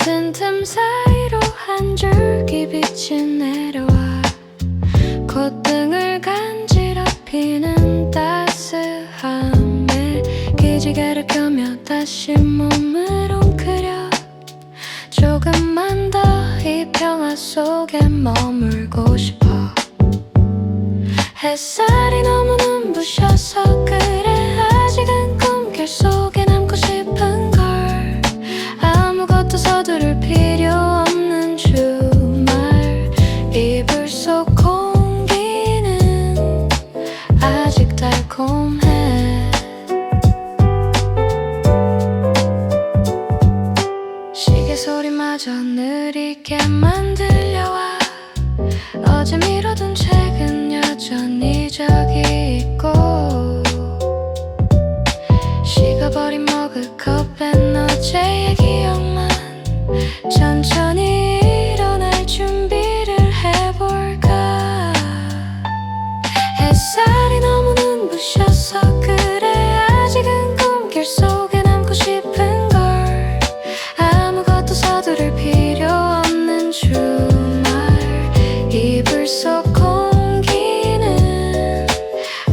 같은 틈 사이로 한 줄기 빛이 내려와 콧등을 간지럽히는 따스함에 기지개를 펴며 다시 몸을 웅크려 조금만 더 이 평화 속에 머물고 싶어. 햇살이 너무 눈부셔서 그래 아직은 꿈결 속에 남고 싶은 걸. 아무것도 서두를 필요 없는 주말. 이불 속 공기는 아직 달콤해. 시계 소리마저 느리게만 들려와 어제 미뤄둔 책은 여전히 저기 있고 식어버린 머그컵엔 어제의 기억만 천천히 일어날 준비를 해볼까. 햇살이 너무 눈부셔서 그래 아직은 꿈결 속에 남고 싶은 걸. 아무것도 서두를 필요 없는 주말. 이불 속 공기는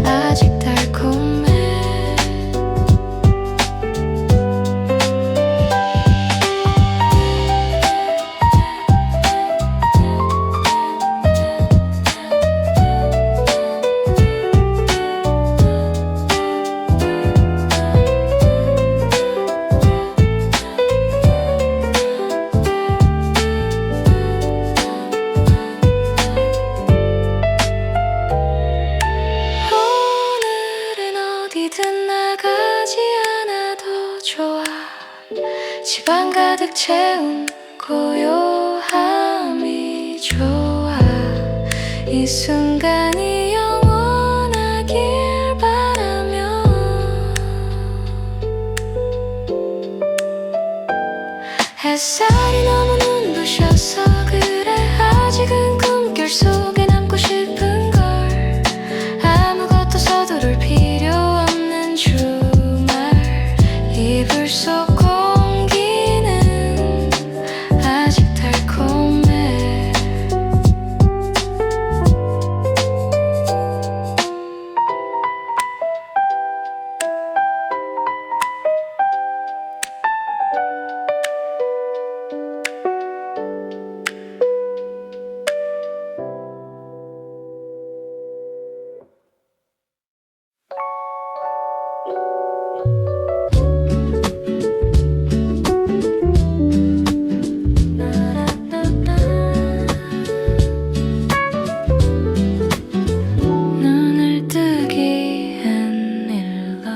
아직 달콤해. 어디든 나가지 않아도 좋아. 집안 가득 채운 고요함이 좋아. 이 순간이 영원하길 바라며 햇살이 너무 눈부셔서 그래 아직은 꿈결 속에 남고 싶은 걸. 아무것도 서두를 필요 없는 주말. 이불 속 공기는 아직 달콤해. 눈을 뜨기엔 일러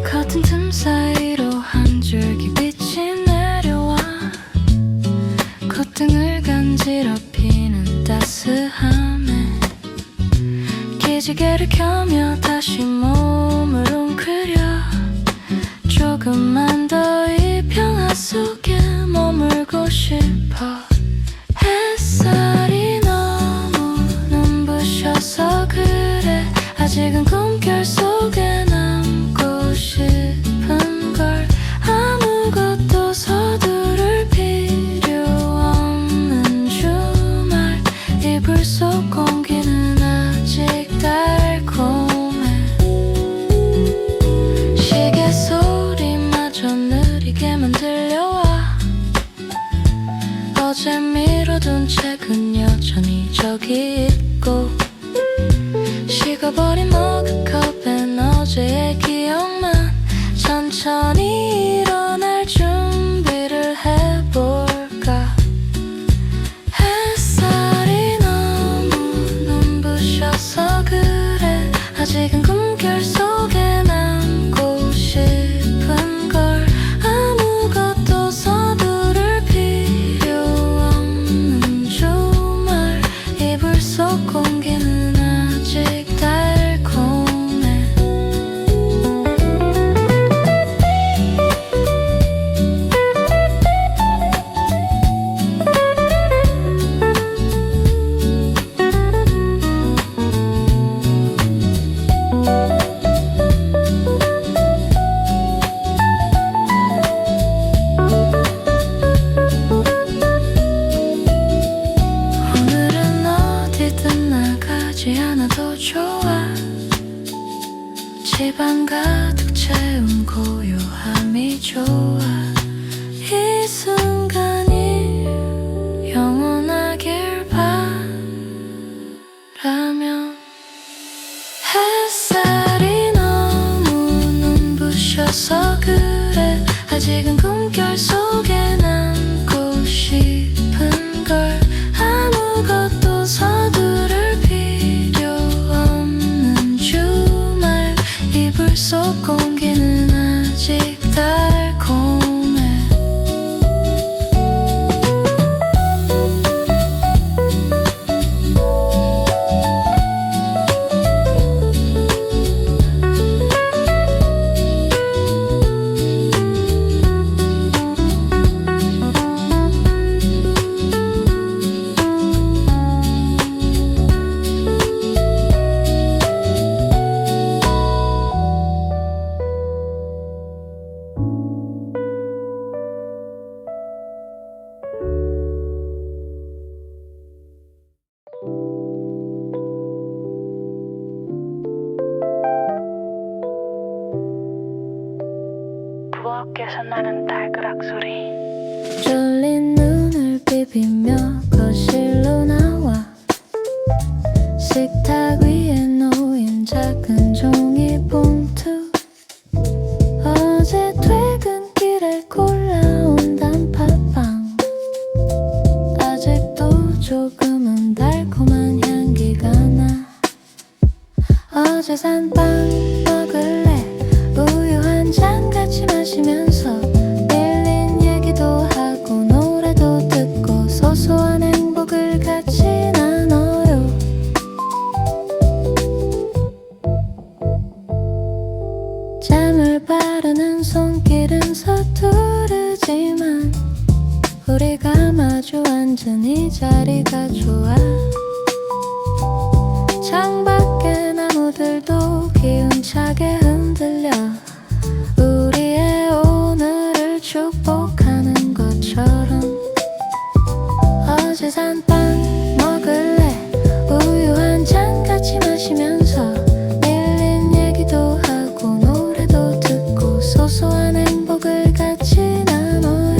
커튼 틈 사이로 한 줄기 빛이 내려와 콧등을 간지럽히는 따스함에 기지개를 켜며 다시 몸을 웅크려 조금만 더 이 평화 속에 머물고 싶어. 햇살이 너무 눈부셔서 그래 아직은 꿈결 속에 남고 싶은 걸. 아무것도 서두를 필요 없는 주말. 이불 속 공기는 아직 달콤해. 시계 소리마저 느리게만 들려와 어제 미뤄둔 책은 여전히 저기 있고 식어버린 머그컵엔 어제의 기억만 천천히 일어날 준비를 해볼까. 햇살이 너무 눈부셔서 그래 아직은 꿈결 속에 남고 싶은 걸. 아무것도 서두를 필요 없는 주말. 이불 속 공기는 아직 달콤해. 아직은 꿈결 속에 남고 싶은 걸 아무것도 서두를 필요 없는 주말 이불 속 공기는 아직 달콤해 부엌에서 나는 딸그락 소리 졸린 눈을 비비며 거실로 나와 식탁 위에 놓인 작은 종이 봉투 어제 퇴근길에 골라온 단팥빵 아직도 조금은 달콤한 향기가 나 어제 산 빵 먹을래 우유 한 잔 같이 마시면서 밀린 얘기도 하고 노래도 듣고 소소한 행복을 같이 나눠요 잠을 바르는 손길은 서투르지만 우리가 마주 앉은 이 자리가 좋아 창밖에 나무들도 기운차게 흔들려 우리의 오늘을 축복하는 것처럼 어제 산 빵 먹을래 우유 한 잔 같이 마시면서 밀린 얘기도 하고 노래도 듣고 소소한 행복을 같이 나눠요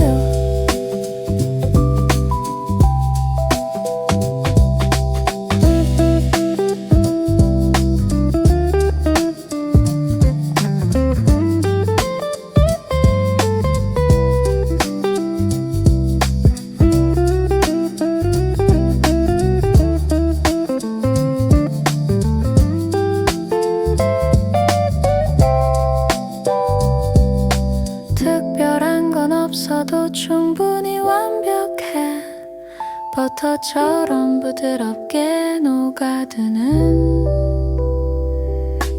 특별한 건 없어도 충분히 완벽해 버터처럼 부드럽게 녹아드는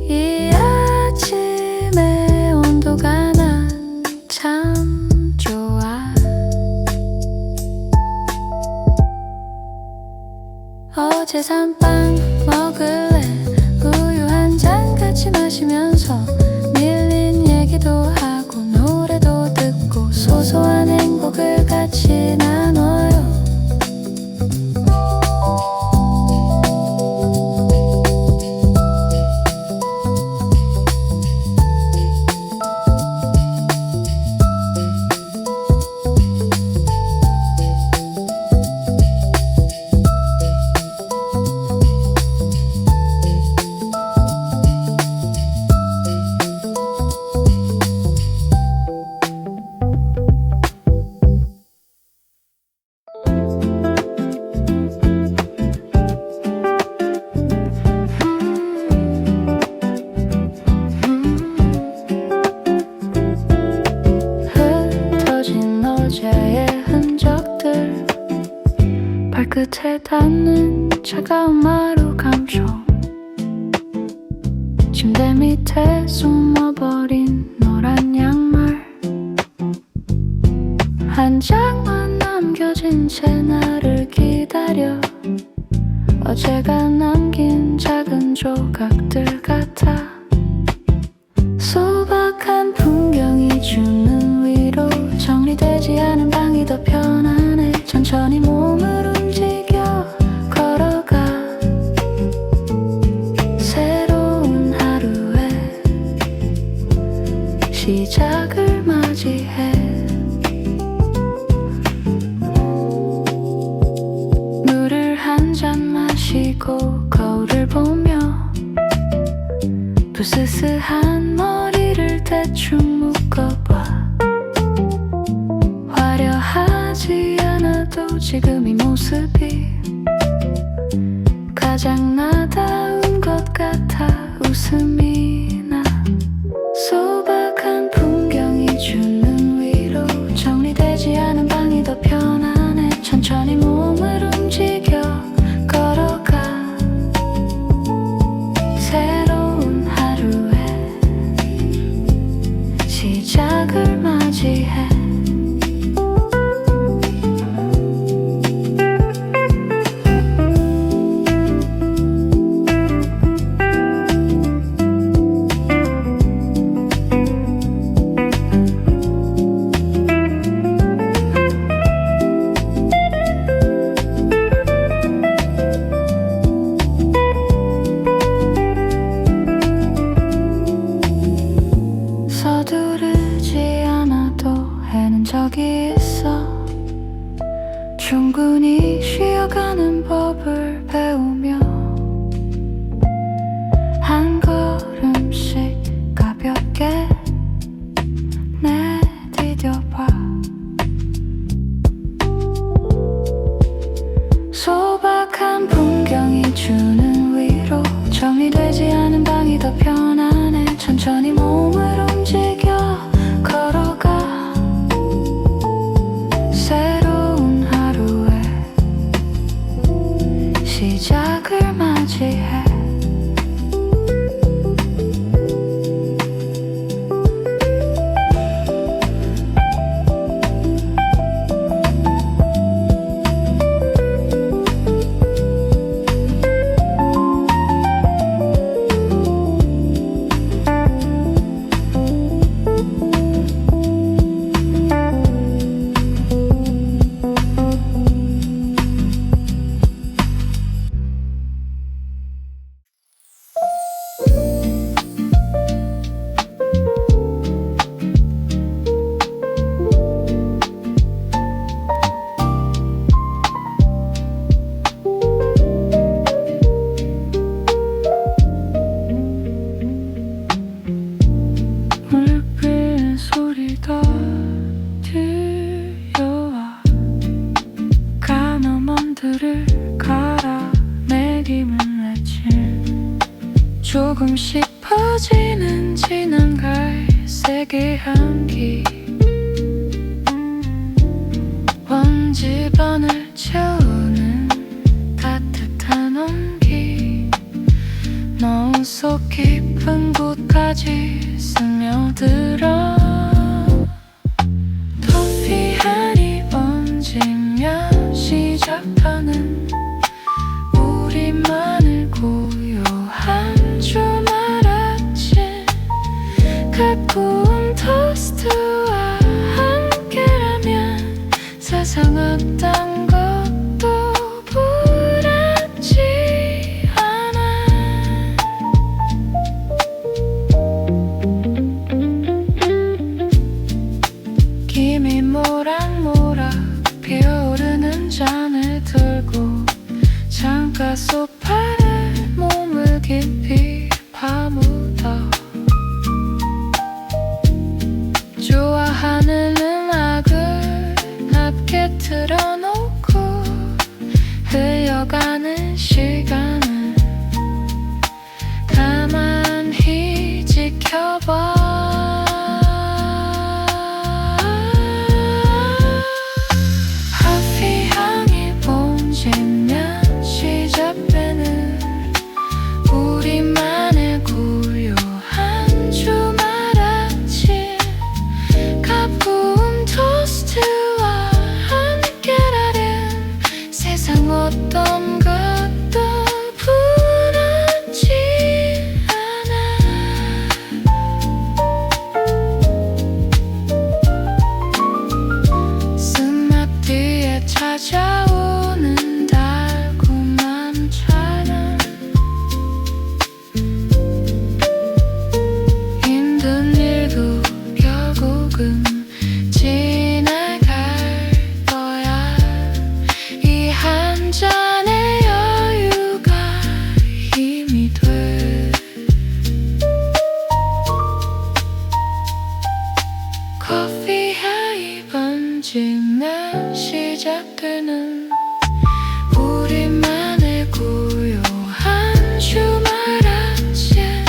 이 아침의 온도가 난 참 좋아 어제 산 빵 먹을래 우유 한 잔 같이 마시면서 밀린 얘기도 하고 노래도 듣고 소소한 행복을 같이 나눠요 흩어진 어제의 흔적들 발끝에 닿는 차가운 마루 감촉 침대 밑에 숨어버린 노란 양말 한 장만 남겨진 채 나를 기다려 어제가 남긴 작은 조각들 같아 소박한 풍경이 주는 위로 정리되지 않은 방이 더 편안해 천천히 몸을 움직여 걸어가 새로운 하루의 시작을 맞이해 물을 한 잔 마시고 거울을 보며 부스스한 머리를 대충 묶어봐 몰라도 지금 이 모습이 가장 나다운 것 같아. 웃음이 나. 소박한 풍경이 주는 위로, 정리되지 않은 방이 더 편안해. 천천히 몸을 움직여 걸어가. 새로운 하루의 시작을 맞이해. 서두르지 않아도 해는 저기 있어. 충분히 쉬어가는 법을 배우며 한 걸음씩 가볍게 내디뎌봐. 소박한 풍경이 주는 위로, 정리되지 않은 방이 더 편안해. 천천히 몸을 움직여 걸어가. 새로운 하루의 시작을 맞이해. 물빛 소리가 들려와. 까만 먼들을 갈아내리는 아침, 조금씩 퍼지는 진한 갈색의 향기. 먼지반을 채우는 따뜻한 온기. 너무 속 깊은 곳까지 스며들어. 커피 향이 번지며 시작하는 우리만의 고요한 주말 아침. 가벼운 토스트와 함께라면 세상 어떤 것도 부럽지 않아. 김이 모락모락 피어오르는 잔을 들고 창가 소파에 몸을 깊이 파묻어. 좋아하는 음악을 낮게 틀어놓고 흘려가는 시간을 가만히 지켜봐. 커피 향이 번지면 시작되는 우리만의 고요한 주말 아침. 가벼운 토스트와 함께라면 세상 어떤 것도 부럽지 않아. 쓴맛 뒤에 찾아오는 달콤한 찬양. 힘든 일도 결국은 지나갈 거야. 이 한 잔의 여유가 힘이 돼. 커피 향이 번지면 시작 시작되는 우리만의 고요한 주말 아침,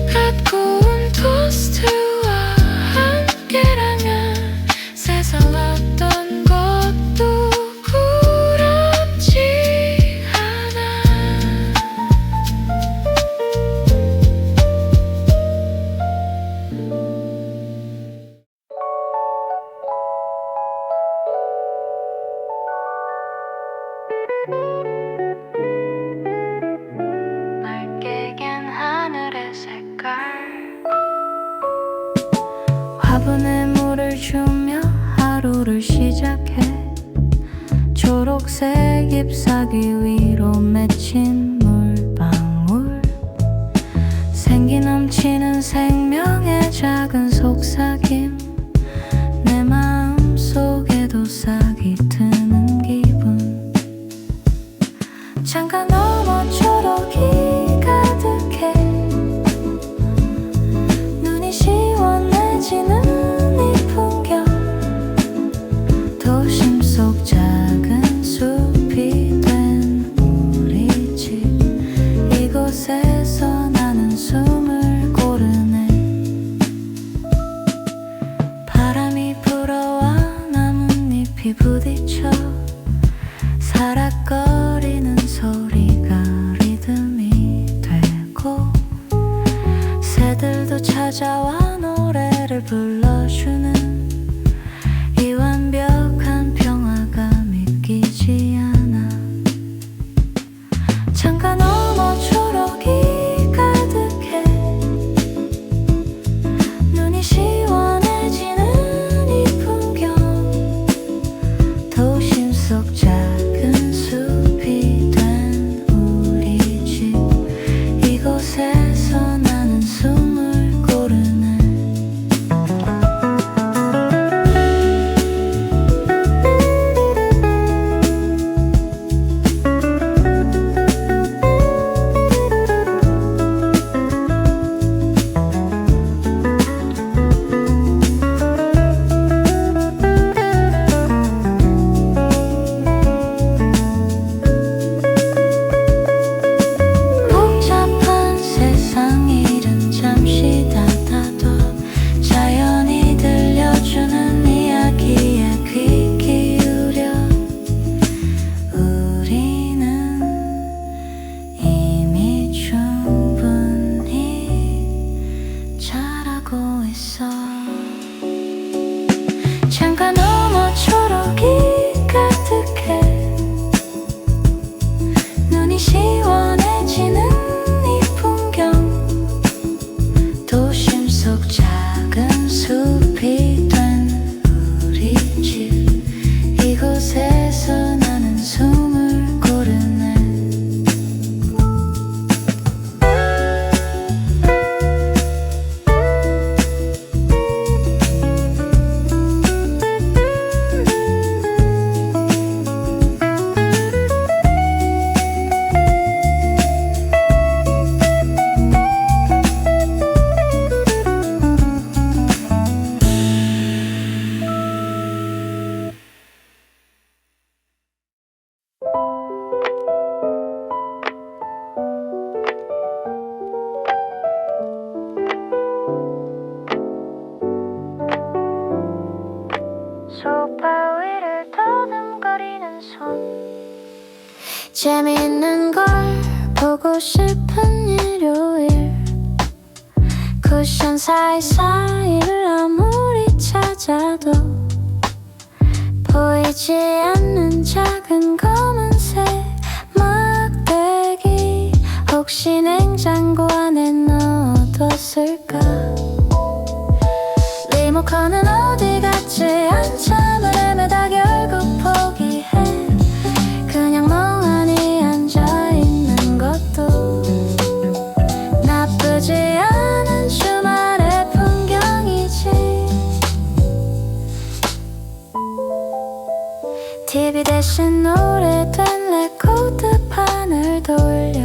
갖고 온 토스트와 함께라면 세상 어떤 것도 부럽지 않아. 맑게 갠 하늘의 색깔, 화분에 물을 주며 하루를 시작해. 초록색 잎사귀 위로 맺힌 물방울, 생기 넘치는 생명의 작은 속삭임, 내 마음 속에도 싹이 트는 기분. 창가 너머 초록이 가득해, 눈이 시원해지는 이 풍경, 도심 속 작은 숲이 된 우리 집, 이곳에서 나는 숨을 고르네. 바람이 불어와 나뭇잎이 부딪혀 사락거리는 소리가 리듬이 되고, 새들도 찾아와 노래를 불러주는 이 완벽한 평화가 믿기지 않아. 창가 너머 초록이 가득해, 눈이 시원해지는 이 풍경, 도심 속 작은 숲이 된 우리 집, 이곳에서 나는 숨을 고르네. 복잡한 세상 일은 잠시 닫아둬, 자연이 들려주는 이야기에 귀 기울여. 우리는 이미 충분히 잘하고 있어. 창가 너머 초록이 가득해, 눈이 시원해지는 이 풍경, 도심 속 작은 숲이 된 우리 집, 이곳에서 나는 숨을 고르네. 소파 위를 더듬거리는 손, 재미있는 걸 보고 싶은 일요일, 쿠션 사이사이를 아무리 찾아도 보이지 않는 작은 검은색 막대기, 혹시 냉장고 안에 넣어뒀을까? 리모컨은 어디 갔지? 한참을 헤매다 결국 포기해. 그냥 멍하니 앉아있는 것도 나쁘지 않은 주말의 풍경이지. TV 대신 오래된 레코드판을 돌려,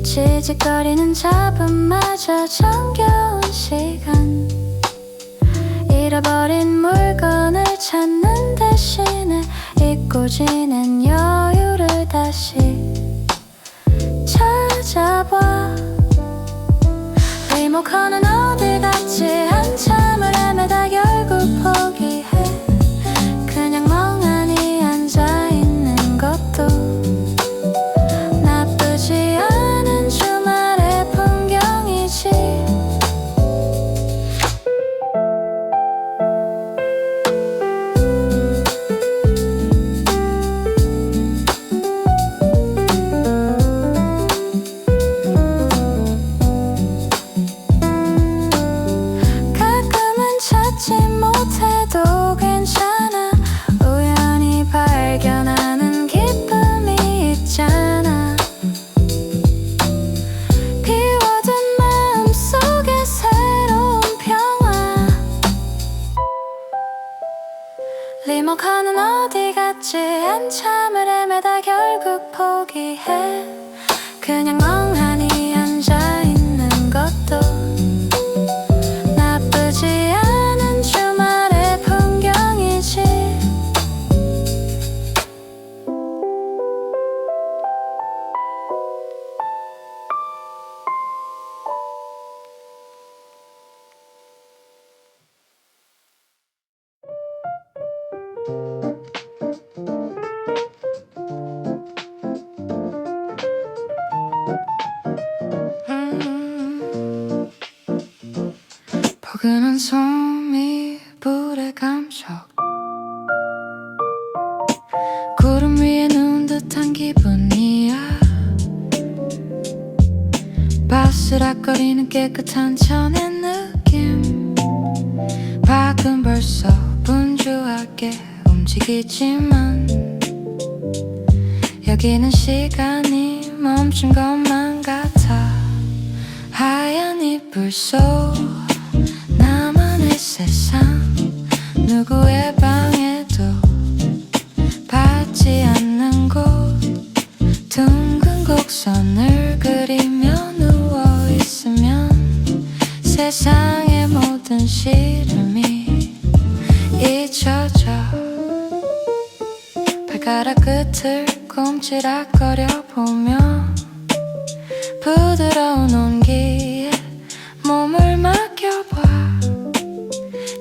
지직거리는 잡음마저 정겨운 시간, 잃어버린 물건을 찾는 대신에 지낸 여유를 다시 찾아봐. 리모컨은 어디 갔지? 한참을 헤매다 결국 포기해. 그냥 멍하니 앉아있는 것도 나쁘지 않은 주말의 풍경이지. 찾지 못해도 괜찮아. 우연히 발견하는 기쁨이 있잖아. 비워둔 마음속에 새로운 평화. 리모컨은 어디 갔지? 한참을 헤매다 결국 포기해. 그냥 멍하니 앉아있는 것도 나쁘지 않은 주말의 풍경이지. 포근한 솜이 불의 감촉. 구름 위에 누운 듯한 기분이야. 바스락거리는 깨끗한 천의 느낌. 밖은 벌써 분주하게 움직이지만 여기는 시간이 멈춘 것만 같아. 하얀 이불 속 나만의 세상. 누구의 방에도 받지 않는 곳. 둥근 곡선을 그리며 누워있으면 세상의 모든 시름이 잊혀져. 발가락 끝을 꼼지락거려 보며 부드러운 온기에 몸을 맡겨봐.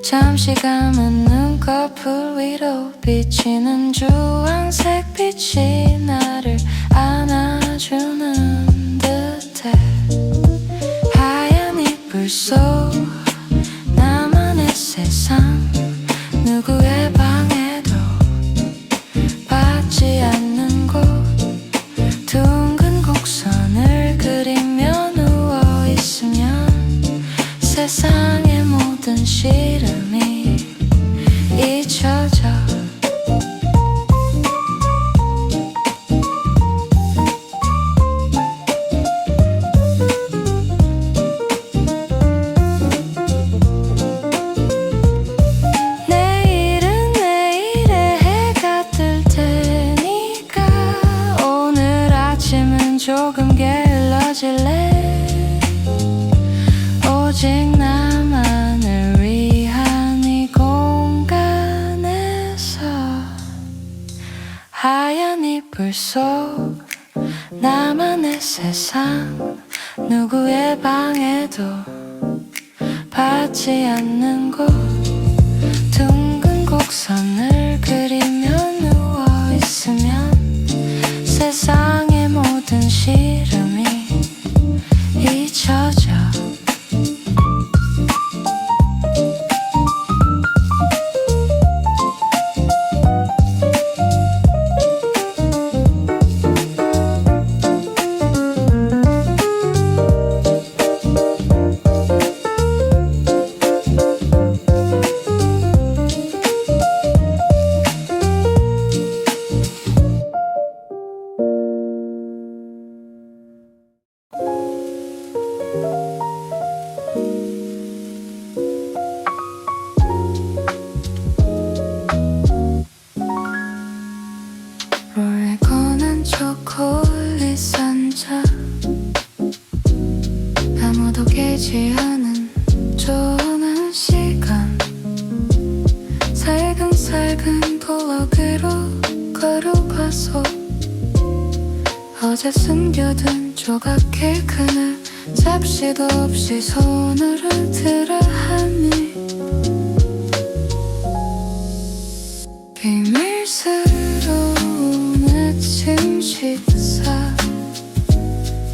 잠시 감은 눈꺼풀 위로 비치는 주황색 빛이 나를 안아주는 듯해. 하얀 이불 속 나만의 세상. 누구의 방에도 받지 않는 곳. 둥근 곡선을 그리며 누워있으면 세상의 모든 시름이 잊혀져. 내일은 내일에 해가 뜰 테니까 오늘 아침은 조금 게을러질래. 오직 나만을 위한 이 공간에서. 하얀 이불 속 나만의 세상. 누구의 방에도 받지 않는 곳. 둥근 곡선을 그리며 누워있으면 세상의 모든 시름이 잊혀져. 초콜릿 산자. 아무도 깨지 않은 좋은 시간. 살금살금 블로그로 걸 하루 봐서 어제 숨겨둔 조각 케이크는 잡시도 없이 손으로 들어 하니 비밀스러운 아침 식사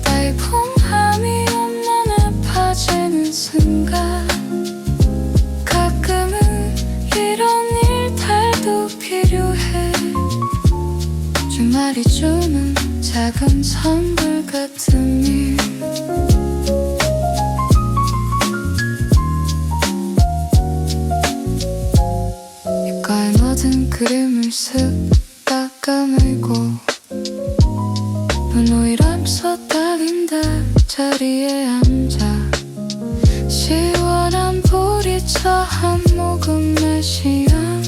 달콤함이 온몸에 퍼지는 순간 가끔은 이런 일탈도 필요해 주말이 주는 작은 선물 같은 일 입가에 묻은 그림을 쓱 닦아내고 눈 오일 감싸 딱인 자리에 앉아 시원한 보리차 한 모금 마시면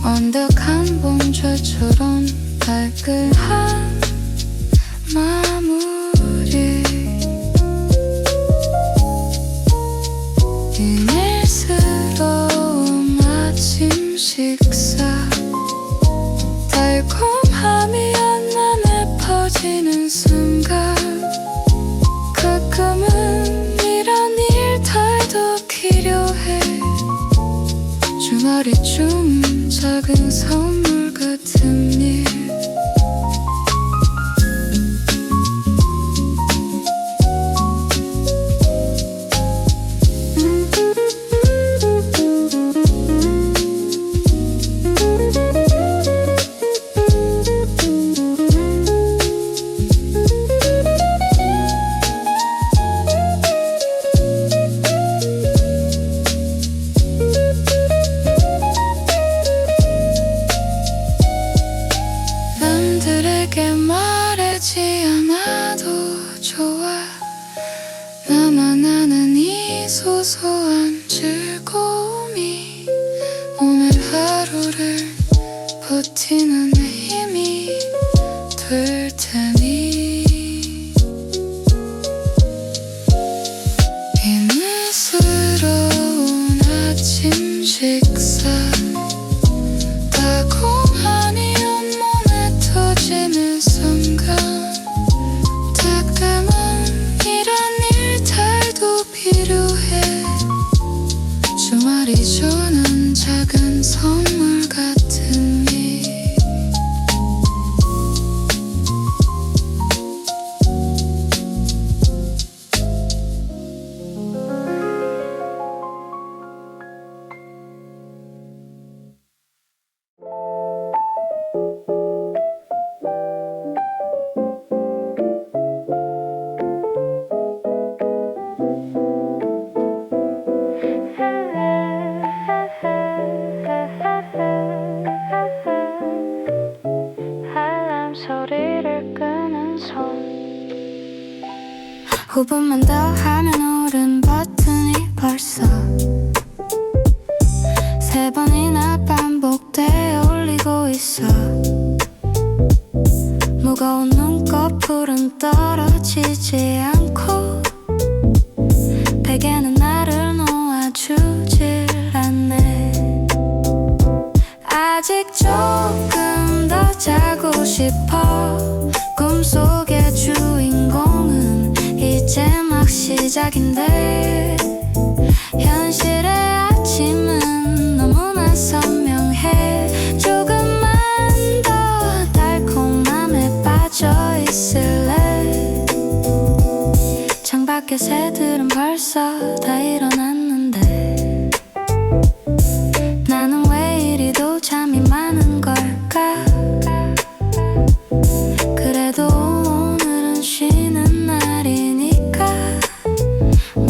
완벽한 봄철처럼 발끈한 마무리 비밀스러운 아침 식사 달콤함이 한눈에 퍼지는 순간 가끔은 이런 일탈도 필요해 주말이 주는 작은 선물 같은 일 남들에게 말하지 않아도 좋아 나만 아는 이 소소한 즐거움이 오늘 하루를 버티는 힘이 될 테니 비밀스러운 아침 식사 달콤하니 온몸에 터지는 순간 가끔은 이런 일탈도 필요해 주말이 주는 작은 선물 같은 일 알람 소리를 끄는 손 5분만 더 하면 오른 버튼이 벌써 3번이나 반복되어 울리고 있어 무거운 눈꺼풀은 떨어지지 않고 베개는 나를 놓아주질 않네 아직 조금 더 자고 싶어 꿈속의 주인공은 이제 막 시작인데 현실의 아침은 너무나 선명해 조금만 더 달콤함에 빠져 있을래 창밖의 새들은 벌써 다 일어났는데 나는 왜 이리도 잠이 많은 걸까 그래도 오늘은 쉬는 날이니까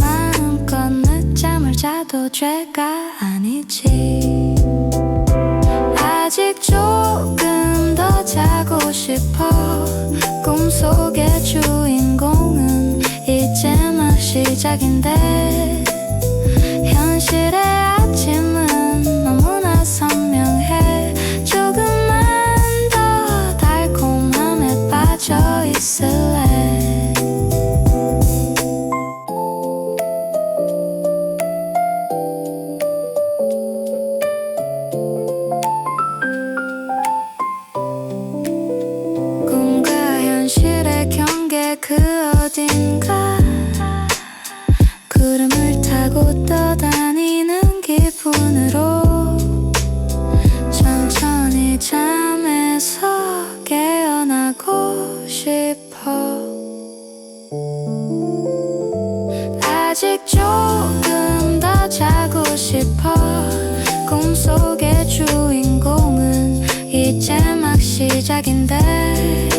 마음껏 늦잠을 자도 죄가 아니지 아직 조금 더 자고 싶어 꿈속의 주인공은 이제 막 시작인데 현실의 아침은 너무나 선명해 조금만 더 달콤함에 빠져 있을래 싶어 꿈속의 주인공은 이제 막 시작인데